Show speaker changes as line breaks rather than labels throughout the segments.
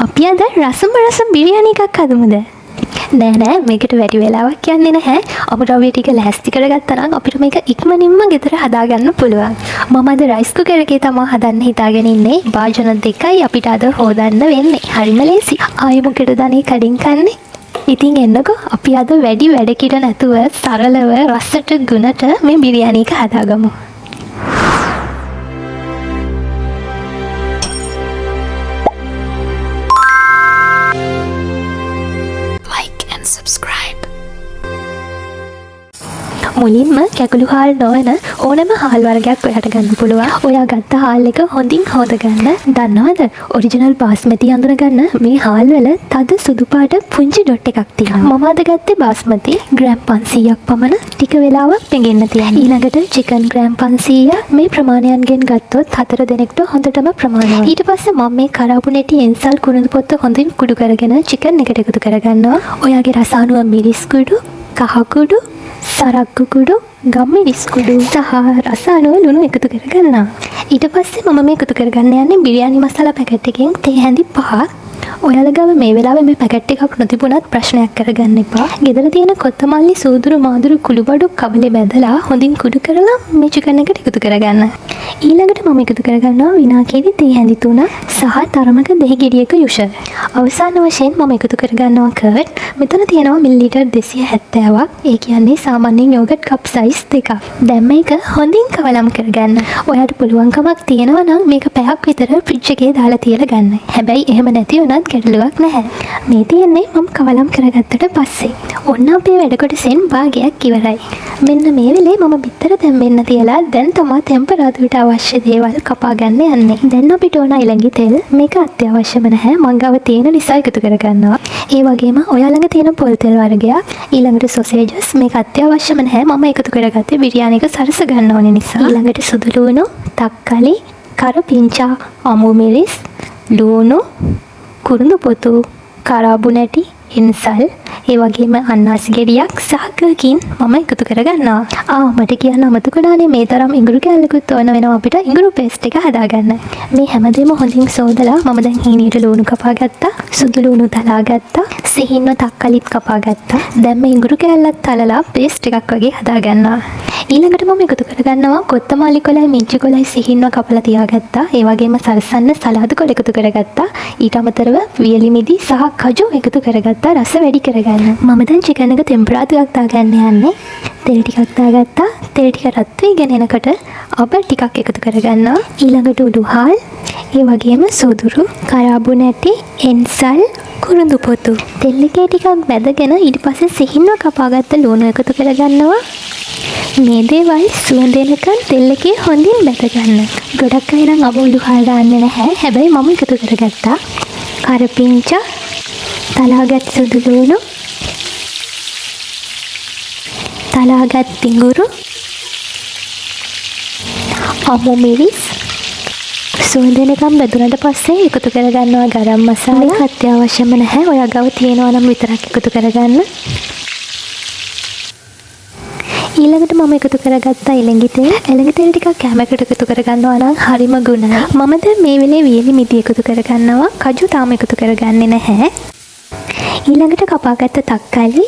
අපි අද රසම බිරියානි එකක් හදමුද? නෑ මේකට වැඩි වෙලාවක් යන්නේ නැහැ. අපිට ටික ලෑස්ති කරගත්තා නම් අපිට මේක ඉක්මනින්ම ගෙදර හදාගන්න පුළුවන්. මම අද රයිස් කුකර් එකේ තමයි හදන්න හිතාගෙන ඉන්නේ. භාජන දෙකයි අපිට අද හොදන්න වෙන්නේ. හරිම ලේසි. ආයෙ මොකටද අනේ කඩින් කන්නේ? ඉතින් එන්නකෝ අපි අද වැඩි වැඩ කිඩ නැතුව සරලව රසට ගුණට මේ බිරියානි එක හදාගමු. මුලින්ම කැකුළු හාල් නොවන ඕනෑම හාල් වර්ගයක් ඔයාට ගන්න පුළුවන්. ඔයා ගත්ත හාල් එක හොඳින් හොදගන්න. දන්නවද? ඔරිජිනල් බාස්මති අඳුනගන්න මේ හාල් වල තද සුදු පාට පුංචි ඩොට් එකක් තියෙනවා. මම අද ගත්තේ බාස්මති ග්‍රෑම් 500ක් පමණ. ටික වෙලාවක් පෙඟෙන්න තියෙනවා. ඊළඟට චිකන් ග්‍රෑම් 500 මේ ප්‍රමාණයන්ගෙන් ගත්තොත් 4 දෙනෙක්ට හොඳටම ප්‍රමාණවත්. ඊට පස්සේ මම මේ කරාපු නැටි එන්සල් කුරුඳු පොත්ත හොඳින් කුඩු කරගෙන චිකන් එකට එකතු කරගන්නවා. ඔයාගේ රස අනුව මිරිස් කුඩු, කහ කුඩු, සරක්කු කුඩු, ගම්මිරිස් කුඩු සහ රස අනුව ලුණු එකතු කරගන්නවා. ඊට පස්සේ මම මේ එකතු කරගන්න යන්නේ බිරියානි මසාලා පැකට් එකෙන් තේ හැඳි 5ක්. ඔයාලා ගාව මේ වෙලාවේ මේ පැකට් එකක් නොතිබුණත් ප්‍රශ්නයක් කරගන්න එපා. ගෙදර තියෙන කොත්තමල්ලි, සූදුරු, මාදුරු, කුළුබඩු, කබලේ බැදලා හොඳින් කුඩු කරලා මේ චිකන් එකට එකතු කරගන්න. ඊළඟට මම එකතු කරගන්නවා විනාකේදී තේ හැඳි 3 සහ තරමක දෙහි ගෙඩියක යුෂ. අවසාන වශයෙන් මම එකතු කරගන්නවා කර්ඩ්. මෙතන තියෙනවා මිලිලීටර් 270ක්. ඒ කියන්නේ සාමාන්‍යයෙන් යෝගට් කප් සයිස් 2ක්. දැන් මේක හොඳින් කවලම් කරගන්න. ඔයාට පුළුවන්කමක් තියෙනවා නම් මේක පැයක් විතර ෆ්‍රිජ් එකේ දාලා තියලා ගන්න. හැබැයි එහෙම නැති වුණත් ගැටලුවක් නැහැ. මේ තියෙන්නේ මම කවලම් කරගත්තට පස්සේ. ඔන්න අපේ වැඩ කොටසෙන් භාගයක් ඉවරයි. මෙන්න මේ වෙලේ මම බිත්තර තැම්බෙන්න තියලා දැන් තමයි ටෙම්පරාදුරට අවශ්‍ය දේවල් කපා ගන්න යන්නේ. දැන් අපිට ඕන ඊළඟ තෙල්. මේක අත්‍යවශ්‍යම නැහැ. මං ගාව තියෙන නිසා එකතු කරගන්නවා. ඒ වගේම ඔයා ළඟ තියෙන පොල් තෙල් වර්ගයක්. ඊළඟට සොසේජස්. මේක අත්‍යවශ්‍යම නැහැ. මම එකතු කරගත්තේ බිරියානි එක සරස ගන්න ඕනේ නිසා. ඊළඟට සුදු ලුණු, තක්කලි, කරපිංචා, අමු මිරිස්, ලුණු, කුරුඳු පොතු, කරාබු නැටි, එන්සල්, ඒ වගේම අන්නාසි ගෙඩියක් සහ කකින් මම එකතු කරගන්නවා. මට කියන්න අමතකුණානේ මේ තරම් ඉඟුරු කැල්ලකුත් ඕන වෙනවා අපිට ඉඟුරු පේස්ට් එක හදාගන්න. මේ හැමදේම හොඳින් සෝදලා මම දැන් හීනීට ලුණු කපා ගත්තා, සුදු ලුණු තලා ගත්තා, සිහින්ව තක්කලිත් කපා ගත්තා. දැන් මේ ඉඟුරු කැල්ලත් තලලා පේස්ට් එකක් වගේ හදාගන්නවා. ඊළඟට මම එකතු කරගන්නවා කොත්තමල්ලි කොළයි, මිංචි කොළයි සිහින්ව කපලා තියාගත්තා. ඒ වගේම සරසන්න සලාද කොළ එකතු කරගත්තා. ඊට අමතරව වියලි මිදි සහ කජු එකතු කරගත්තා රස වැඩි කරගන්න. මම දැන් චිකන් එක ටෙම්පරාදුරක් දාගන්න යන්නේ. තෙල් ටිකක් දාගත්තා. තෙල් ටික රත් වෙගෙන එනකොට අපල් ටිකක් එකතු කරගන්නවා. ඊළඟට උඩු හාල්, ඒ වගේම සුදුරු, කරාබු නැටි, එන්සල්, කුරුඳු පොතු. තෙල් එකේ ටිකක් බැදගෙන ඊට පස්සේ සිහින්ව කපාගත්ත ලුණු එකතු කරගන්නවා. මේ දේවල් සුවඳ එනකන් තෙල් එකේ හොඳින් බැදගන්න. ගොඩක් අය නම් අවුලු හාල් දාන්නේ නැහැ. හැබැයි මම එකතු කරගත්තා. කරපිංචා, තලාගත් සුදු ලුණු, තලාගත් තිඟුරු, අමු මිරිස්, සුවඳ එනකම් බැදුනට පස්සේ එකතු කරගන්නවා ගරම් මසාලා. මේක අත්‍යවශ්‍යම නැහැ. ඔයා ගාව තියෙනවා නම් විතරක් එකතු කරගන්න. ඊළඟට මම එකතු කරගත්තා එළඟි තෙල්. එළඟි තෙල් ටිකක් කැමකට එකතු කරගන්නවා නම් හරිම ගුණයි. මම දැන් මේ වෙලේ වියලි මිදි එකතු කරගන්නවා. කජු තාම එකතු කරගන්නේ නැහැ. ඊළඟට කපාගත්ත තක්කලි.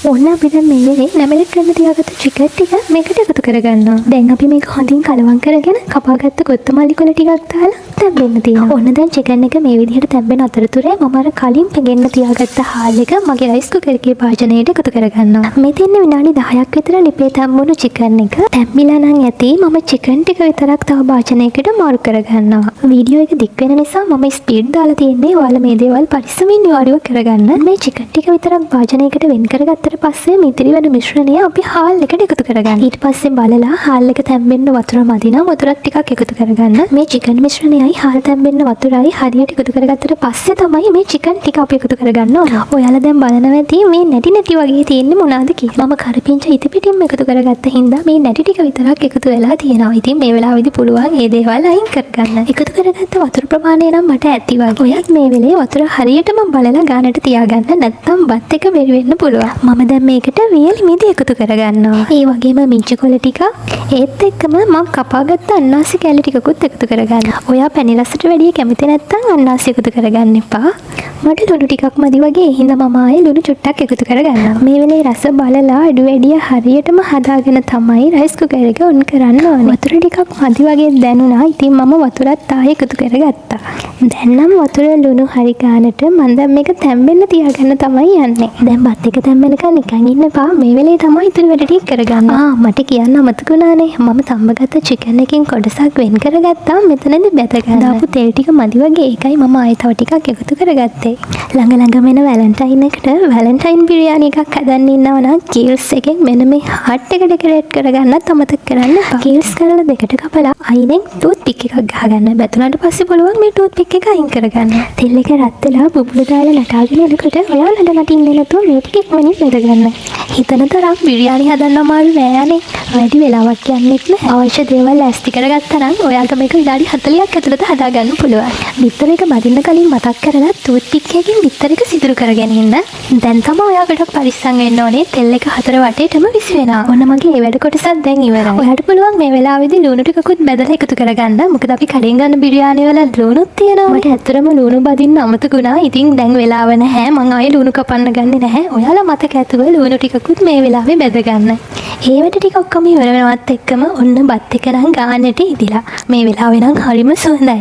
ඔන්න අපි දැන් මේ වෙලේ නැමෙලක් කරන්න තියාගත්ත චිකන් ටික මේකට එකතු කරගන්නවා. දැන් අපි මේක හොඳින් කලවම් කරගෙන කපාගත්ත කොත්තමල්ලි කොළ ටිකක් දාලා තැම්බෙන්න තියෙනවා. ඔන්න දැන් චිකන් එක මේ විදිහට තැම්බෙන අතරතුරේ මම අර කලින් පෙගෙන්න තියාගත්ත හාල් එක මගේ රයිස් කුකර් එකේ භාජනයට එකතු කරගන්නවා. මේ තියෙන විනාඩි 10ක් විතර ලිපේ තැම්බුණු චිකන් එක තැම්බිලා නම් ඇති. මම චිකන් ටික විතරක් තව භාජනයකට මාරු කරගන්නවා. වීඩියෝ එක දික් වෙන නිසා මම ස්පීඩ් දාලා තියෙන්නේ. ඔයාලා මේ දේවල් පරිස්සමින් නිවාඩුව කරගන්න. මේ චිකන් ටික විතරක් භාජනයකට වෙන් කරගත්තට ගත්තට පස්සේ මිතිරි වෙන මිශ්‍රණය අපි හාල් එකට එකතු කරගන්න. ඊට පස්සේ බලලා හාල් එක තැම්බෙන්න වතුර මදි නම් වතුරත් ටිකක් එකතු කරගන්න. මේ චිකන් මිශ්‍රණයයි හාල් තැම්බෙන්න වතුරයි හරියට එකතු කරගත්තට පස්සේ තමයි මේ චිකන් ටික අපි එකතු කරගන්න ඕන. ඔයාලා දැන් බලනවා ඇති මේ නැටි නැටි වගේ තියෙන්නේ මොනවාද කියලා. මම කරපිංචා ඉතිපිටින්ම එකතු කරගත්ත හින්දා මේ නැටි ටික විතරක් එකතු වෙලා තියෙනවා. ඉතින් මේ වෙලාවෙදි පුළුවන් මේ දේවල් අයින් කරගන්න. එකතු කරගත්ත වතුර ප්‍රමාණය නම් මට ඇති වගේ. ඔයත් මේ වෙලේ වතුර හරියටම බලලා ගානට තියාගන්න. නැත්නම් බත් එක බෙරි වෙන්න පුළුවන්. මම දැන් මේකට වියලි මිදි එකතු කරගන්නවා. ඒ වගේම මිංචි කොළ ටික ඒත් එක්කම මම කපාගත්ත අන්නාසි කැලි ටිකකුත් එකතු කරගන්න. ඔයා පැණි රසට වැඩිය කැමති නැත්නම් අන්නාසි එකතු කරගන්න එපා. මට ලුණු ටිකක් මදි වගේ. ඒ හින්දා මම ආයේ ලුණු චුට්ටක් එකතු කරගන්නවා. මේ වෙලේ රස බලලා අඩු වැඩිය හරියටම හදාගෙන තමයි රයිස් කුකර් එක ඔන් කරන්න ඕනේ. වතුර ටිකක් මදි වගේ දැනුණා. ඉතින් මම වතුරත් ආයේ එකතු කරගත්තා. දැන් නම් වතුර ලුණු හරි ගානට මම දැන් මේක තැම්බෙන්න තියාගන්න තමයි යන්නේ. දැන් බත් එක තැම්බෙනකන් නිකන් ඉන්න එපා. මේ වෙලේ තමයි ඉතුරු වැඩ ටික කරගන්න. මට කියන්න අමතක වුණානේ. මම තම්බගත්ත චිකන් එකකින් කොටසක් වෙන් කරගත්තා. මෙතනදී බැදගන්න. දාපු තෙල් ටික මදි වගේ. ඒකයි මම ආයෙ තව ටිකක් එකතු කරගත්තේ. ළඟ වෙන වැලන්ටයින් එකට වැලන්ටයින් බිරියානි එකක් හදන්න ඉන්නවා නම් කීල්ස් එකෙන් මෙන්න මේ හට් එක ඩෙකොරේට් කරගන්නත් අමතක කරන්න එපා. කීල්ස් කරලා දෙකට කපලා අයිනෙන් ටූත් පික් එකක් ගහගන්න. බැතුනට පස්සේ පුළුවන් මේ ටූත් පික් එක අයින් කරගන්න. තෙල් එක රත් වෙලා බුබුලු දාලා නටාගෙන එනකොට ඔයාලා නටන ඉන්නේ නැතුව මේ ටික ඉක්මනින් බෙදගන්න. හිතන තරම් බිරියානි හදන්න අමාරු නෑනේ. වැඩි වෙලාවක් යන්නෙත් නෑ. අවශ්‍ය දේවල් ඇස්ති කරගත්තා නම් ඔයාලට මේක විනාඩි 40ක් ඇතුළත හදාගන්න පුළුවන්. බිත්තර එක බදින්න කලින් මතක් කරලා ටූත් පික් එකකින් බිත්තර එක සිදුරු කරගෙන ඉන්න. දැන් තමයි ඔයා ගොඩක් පරිස්සම් වෙන්න ඕනේ. තෙල් එක හතර වටේටම විසි වෙනවා. ඔන්න මගේ ඒ වැඩ කොටසත් දැන් ඉවරයි. ඔයාලට පුළුවන් මේ වෙලාවේදී ලුණු ටිකකුත් බෙදලා එකතු කරගන්න. මොකද අපි කලින් ගන්න බිරියානි වල ලුණුත් තියෙනවා. මට ඇත්තටම ලුණු බදින්න අමතක වුණා. ඉතින් දැන් වෙලාව නැහැ. මං ආයේ ලුණු කපන්න ගන්නේ නැහැ. ඔයාලා මතක ඇතුව ලුණු ටිකකුත් මේ වෙලාවේ බෙද ගන්න. ඒ වැඩ ටික ඔක්කොම ඉවර වෙනවත් එක්කම ඔන්න බත් එක නම් ගානට ඉදිලා. මේ වෙලාවේ නම් හරිම සුවඳයි.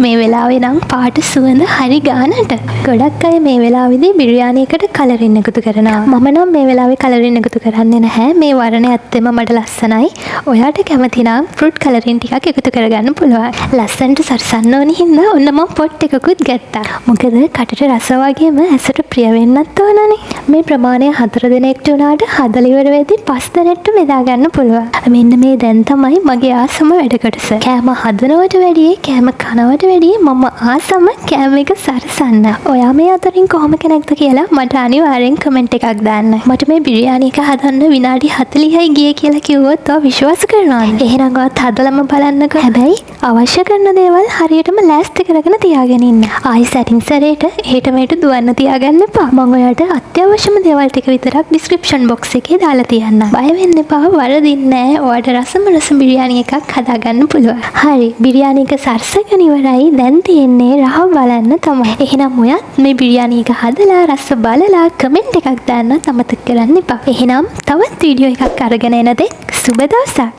මේ වෙලාවේ නම් පාට සුවඳ හරි ගානට. ගොඩක් අය මේ වෙලාවේදී බිරියානි එකට කලරින් එකතු කරනවා. මම නම් මේ වෙලාවේ කලරින් එකතු කරන්නේ නැහැ. මේ වර්ණය ඇත්තෙම මට ලස්සනයි. ඔයාට කැමති නම් ෆෘට් කලරින් ටිකක් එකතු කරගන්න පුළුවන්. ලස්සනට සරසන්න ඕනි හින්දා ඔන්න මම පොට් එකකුත් ගත්තා. මොකද කටට රස වගේම ඇසට ප්‍රිය වෙන්නත් ඕනනේ. මේ ප්‍රමාණය 4 දිනකට උනාට හදලා ඉවර වෙද්දී 5 දිනකට බෙදා ගන්න පුළුවන්. මෙන්න මේ දැන් තමයි මගේ ආසම වැඩ කොටස. කෑම හදනවට වැඩිය කෑම කනවට වැඩිය මම ආසම කෑම එක සරසන්න. ඔයා මේ අතරින් කොහොම කෙනෙක්ද කියලා මට අනිවාර්යෙන් කමෙන්ට් එකක් දාන්න. මට මේ බිරියානි එක හදන්න විනාඩි 40යි ගියේ කියලා කිව්වොත් ඔයා විශ්වාස කරනවද? එහෙනම් ඔයත් හදලම බලන්නකෝ. හැබැයි අවශ්‍ය කරන දේවල් හරියටම ලෑස්ති කරගෙන තියාගෙන ඉන්න. ආයි සෙටින්ග්ස් සැරේට එහෙට මෙහෙට දුවන්න තියාගන්න එපා. මම ඔයාට අත්‍යවශ්‍යම දේවල් ටික විතරක් ඩිස්ක්‍රිප්ෂන් බොක්ස් එකේ දාලා තියන්නම්. බය වෙන්න එපා. වරදින්නේ නැහැ. ඔයාට රසම බිරියානි එකක් හදාගන්න පුළුවන්. හරි. බිරියානි එක සරසගෙන ඉවරයි. දැන් තියෙන්නේ රහ බලන්න තමයි. එහෙනම් ඔයත් මේ බිරියානි එක හදලා රස බලලා කමෙන්ට් එකක් දාන්නත් අමතක කරන්න එපා. එහෙනම් තවත් වීඩියෝ එකක් අරගෙන එන තෙක් සුබ දවසක්.